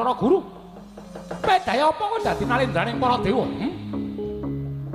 Para guru. Bedaya apa kowe dadi nalendraning para dewa?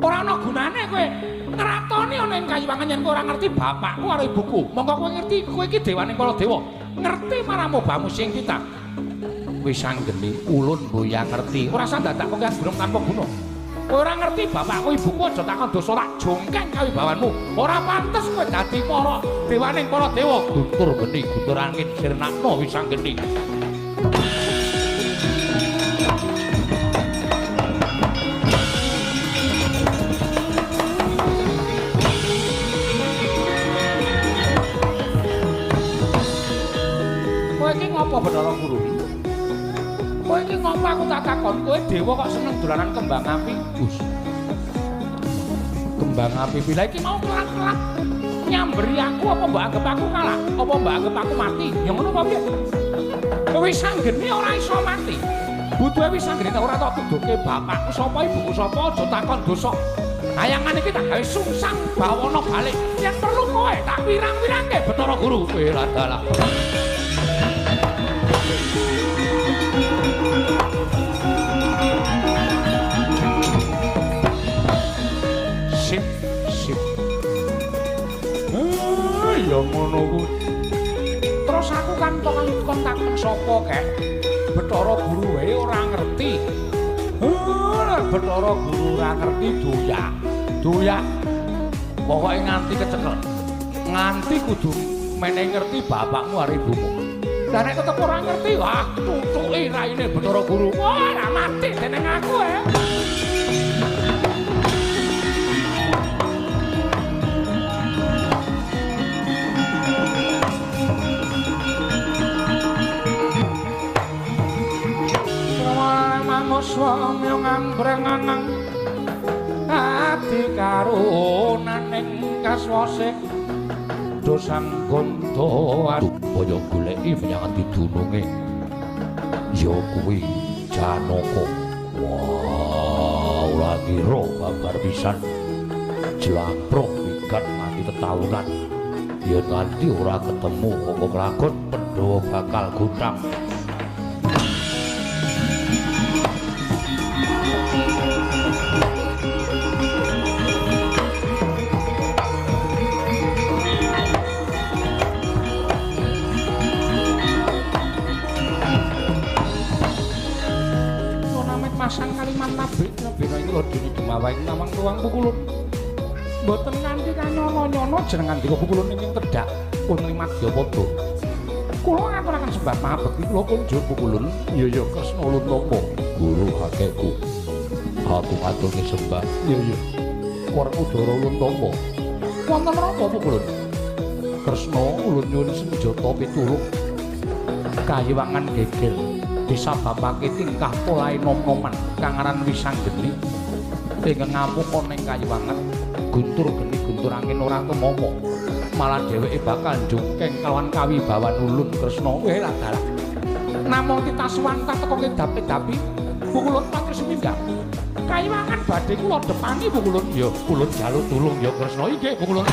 Ora ana gunane kowe ngratoni ana ing Kayuwangen yen kowe ora ngerti bapakku karo ibuku. Monggo kowe ngerti kowe iki dewaning para dewa. Ngerti maramobamu sing kita. Wis anggene ulun boya ngerti. Ora usah dadak kok gurung tanpa guna. Kowe ora ngerti bapakku ibuku aja takon dosa tak jongkeng kawibawanmu. Ora pantes kowe dadi para dewaning para dewa. Guntur geni guntur angin sirnakno wis anggene. Apa Bathara Guru? Kowe iki ngopo aku tak takon, kowe dewa kok seneng dolanan kembang api? Gus. Kembang api bila iki mau kelak-kelak nyamberi aku apa mbok anggap aku kalah? Apa mbok anggap aku mati? Ya ngono apa piye? Wis sanggene ora iso mati. Butuhe wis sanggene tak ora tak tuduhke bapakku sapa ibuku sapa aja takon dosa. Ayangan iki tak gawe sungsang bawana balik. Yen perlu kowe tak wirang-wirangke Bathara Guru. Kowe ra dalah. Sip. Ya ngono kuwi. Terus aku kan kontak sapa kek? Bathara Guru wae ora ngerti. Bathara Guru ora ngerti doyak. Pokoke nganti kecekel. Nganti kudu meneh ngerti bapakmu karo ibumu. Lah nek tetep ora ngerti, wah tutuki raine Bathara Guru. Wah, ora mati dening aku ya. Swami ngambrenganang ati karunaning kaswasih dosang gondo kaya goleki menyang didununge ya kuwi Janaka. Wah, ora kira babar pisan jlamprong minggat nganti tetaunan yen nganti ora ketemu kok kelakon Pandhawa bakal gutang. Pasang kalimat nabi iki lho dene dumawaing namang tuang pukulun. Mboten nganti kanyono-nyono jenengan dika pukulun ing tedhak pun limat ya padha. Kula ngaturaken sembah mabekti kula kunjuk pukulun ya Kresna Uluntomo guru hakekku. Aku maturke sembah ya Werkudara Uluntomo. Wonten napa pukulun? Kresna ulun nyuwun senjata pitulung Kayuwangen gegel. Disababake tingkah polahe nom-noman kang aran Wisanggeni ingkang ngamuk ning Kayuwangen. Guntur geni guntur angin ora tumama, malah dheweke bakal njungkeng kawan kawibawan ulun Kresna. Weh lah dalah. Namung titaswantah teko kedapi-dapi pukulun matur seminggat. Kayuwangen badhe kula depangi pukulun ya ulun jaluk tulung ya Kresna iki pukulun.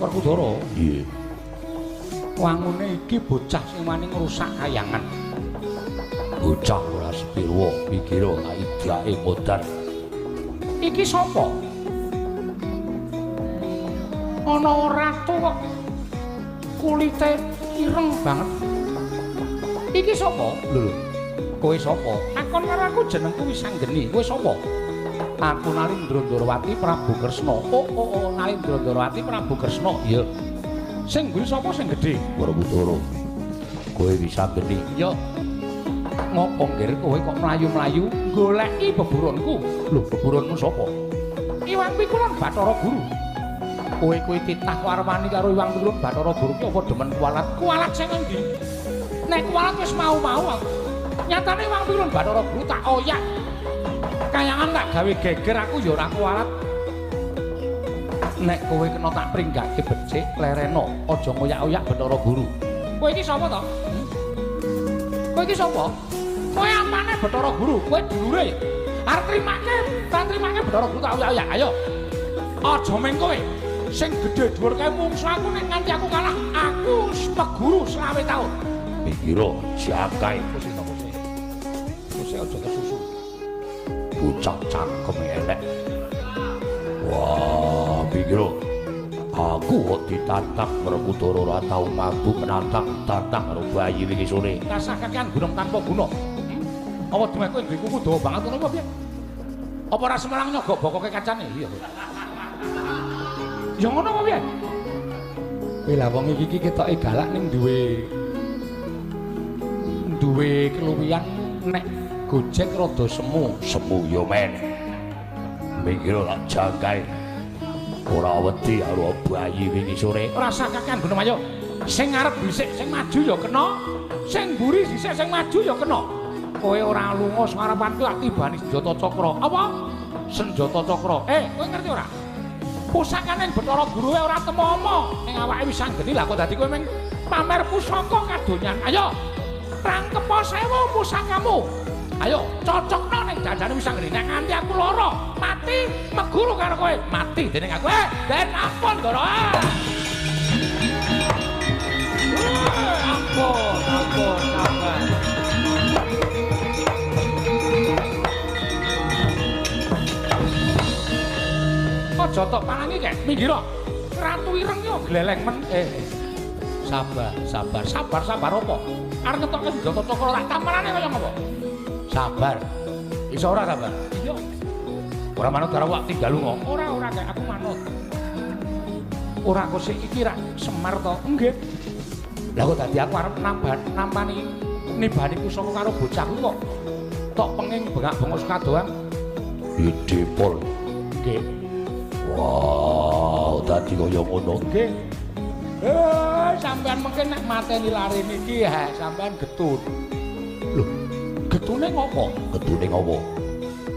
Werkudara, nggih. Wangune iki bocah sing wani ngrusak kayangan. Bocah ora sepiro mikira aidake modar. Iki sapa? Ana ratu kok kulite ireng banget. Iki sapa? Lho, kowe sapa? Akon karo aku jenengku Wisanggeni. Kowe sapa? Aku Nalindra Ndarawati Prabu Kresna. Oh, Nalindra Ndarawati Prabu Kresna. Iya. Sing ngguri sapa sing gedhe? Werkudara. Kowe Wisanggeni. Iya. Ngopo nggir kowe kok mlayu-mlayu goleki beburonku? Lho, beburonmu sapa? Iwang Pikulun Bathara Guru. Kowe kuwi titah warwani karo Iwang Pikulun Bathara Guru ki apa demen kualat? Kualat sing endi? Nek kualat wis mau-mau aku. Nyatane Iwang Pikulun Bathara Guru tak oyak. Kayangan tak gawe geger aku ya ora kualat. Nek kowe kena tak pringgake becik lereno, aja ngoyak-oyak Bathara Guru. Kowe iki sapa to? Kowe iki sapa? Kowe amane Bathara Guru, kowe dulure ya. Arep trimake, tak trimake Bathara Guru tak oyak-oyak. Ayo. Aja meng kowe. Sing gedhe dhuwur kae mungsu aku nek nganti aku kalah, aku peguru 20 taun. Mikira siakai Kose to kose. Kose aja kesusu. bocah cangkem elek. Wah, mikira aku kok ditantang Werkudara ora tau mampu menantang tantang karo bayi wingi sore. Rasah kakean gunung tanpa guna. Apa demek kowe duwe kuku dawa banget ngono apa piye? Apa ora Semarang nyogok bokoke kacane? Iya. Ya ngono apa piye? Kowe lah wong iki ketoke galak ning duwe keluwihan nek Gojek rada semu. Semu yo men. Mikira lak jangkae ora wedi karo bayi wingi sore. Rasah kakean gunung ayo. Sing ngarep dhisik sing maju ya kena. Sing mburi dhisik sing maju ya kena. Kowe ora lunga sngarepanku lak tibani senjata cakra. Apa? Senjata cakra. Kowe ngerti ora? Pusakane Bathara Guru ora temomo ning awake wis sanggeni lah kok dadi kowe meng pamer pusaka kadonyan. Ayo. Rangkepo 1000 pusakamu. Ayo cocokno ning jajane wis sanggeni. Nek nganti aku lara, mati meguru karo kowe. Mati dening aku. Den ampun, Ndara. Ampun, sabar. Aja tok panangi kek, minggir. Ratu Ireng yo gleleng men. Sabar apa? Arep ngetokke senjata cakra tak tamarane kaya ngopo? Sabar. Iso ora sabar? Iya. Ora manut karo wak tinggal lunga. Ora kek aku manut. Ora kok sik iki rak Semar to? Nggih. Lah kok dadi aku arep nampani nibani kusaka karo bocahku kok. Tok penging bengak-bengok kadoan. Idepol. Nggih. Wow, dadi kaya ngono. Nggih. Sampean mungkin nek mateni lare niki sampean getun. Lho, getune ngopo? Getune ngopo?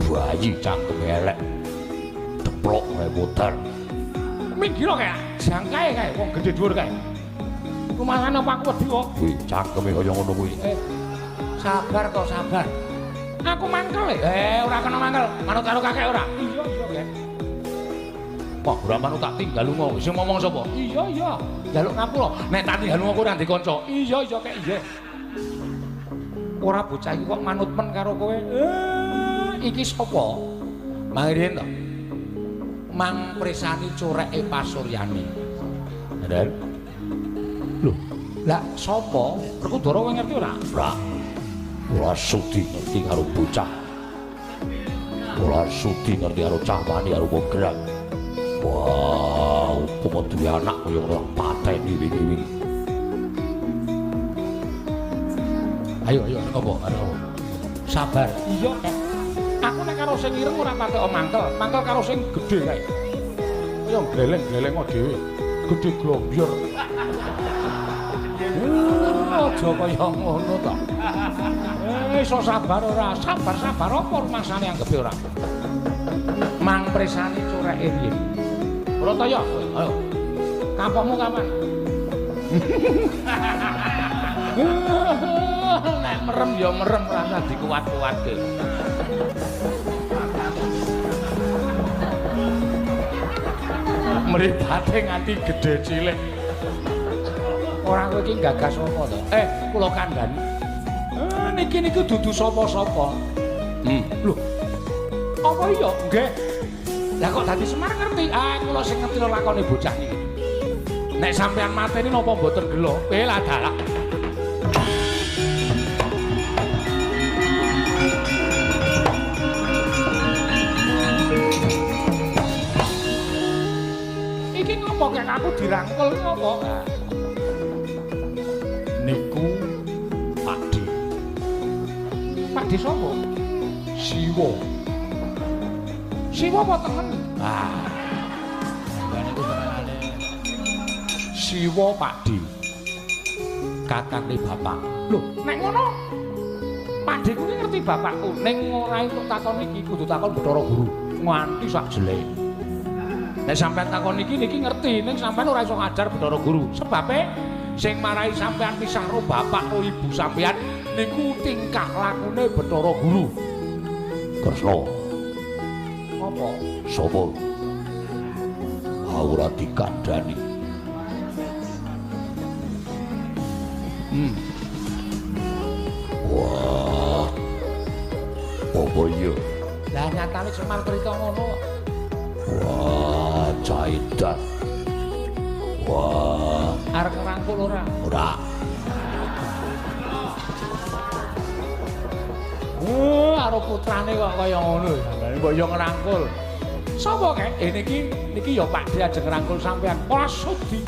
Bayi cangkem elek. Deplok wae modal. Minggir kae, jangkae kae wong gedhe dhuwur kae. Rumasane apa aku wedi kok? Kuwi cangkeme kaya ngono kuwi. Sabar to, sabar. Aku mangkel ora kena mangkel. Manut karo kakek ora? Iya, Kek. Wah, ora manut tak tinggal lunga. Sing ngomong sapa? Iya. Jaluk ngapura. Nek tak tinggal lunga kowe ora ndek kanca. Iya, Kek, iya. Ora bocah iki kok manut men karo kowe. Iki sapa? Mangriyen to. Mang Presani coreke Pasuryani. Dan Lho, lah sapa? Werkudara kowe ngerti ora? ora sudi ngerti karo bocah. Ora sudi ngerti karo cah wani karo wong gerang. Wah, upama duwe anak kaya ora pateni wingi-wingi. Ayo, apa? Sabar. Iya, Kek. Aku nek karo sing ireng ora patek mangkel karo sing gedhe kae. Kaya gleleng-gleleng dhewe. Gedhe glombyur. Aja kaya ngono to. Iso sabar ora? Sabar apa rumasane anggepe ora? Mang Presani coreke riyen. Brataya, ayo. Kampungmu kapan? Nek merem ya merem ora dikuat-kuatke. Mripate nganti gedhe cilik. Ora kowe iki gagas apa to? Kula kandhani. Niki dudu sapa-sapa. Lho. Apa iya? Nggih. Lah kok dadi Semar ngerti? Kula sing ngerti lakone bocah niki. Nek sampean mateni napa mboten gelo? Lah dalak. Iki ngopo kek aku dirangkel ngopo? Niku Pakdi. Pakde sapa? Siwa. Siwa apa temen? Ah, Enggak niku senengane. Siwa Pakde. Kakangné bapak. Lho, nek ngono Pakde kuwi ngerti bapakku, ning ora entuk takon iki kudu takon Bathara Guru. Nganti sak jelek. Nek sampean takon iki niki ngerti, ning sampean ora iso ngajar Bathara Guru. Sebabe sing marahi sampean pisah karo bapak karo ibu sampean niku tingkah lakune Bathara Guru. Kresna. Apa? Sapa? Ora dikandani. Wah. Apa iya? Lah nyatane Semar cerita ngono. Wah, Caidan. Wah, Arep ngrangkul ora? ora. Karo putrane kok kaya ngono. Mbok yo ngrangkul. Sapa kek? Niki ya Pakde ajeng ngrangkul sampean. Ora sudi.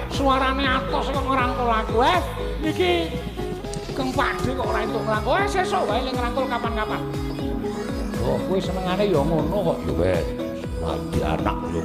Suarane atos kok ngrangkul aku. Niki Kang Pakde kok ora entuk ngrangkul. Sesuk wae ning ngrangkul kapan-kapan. Oh, kowe senengane ya ngono kok. Ya wes, lagi anak yo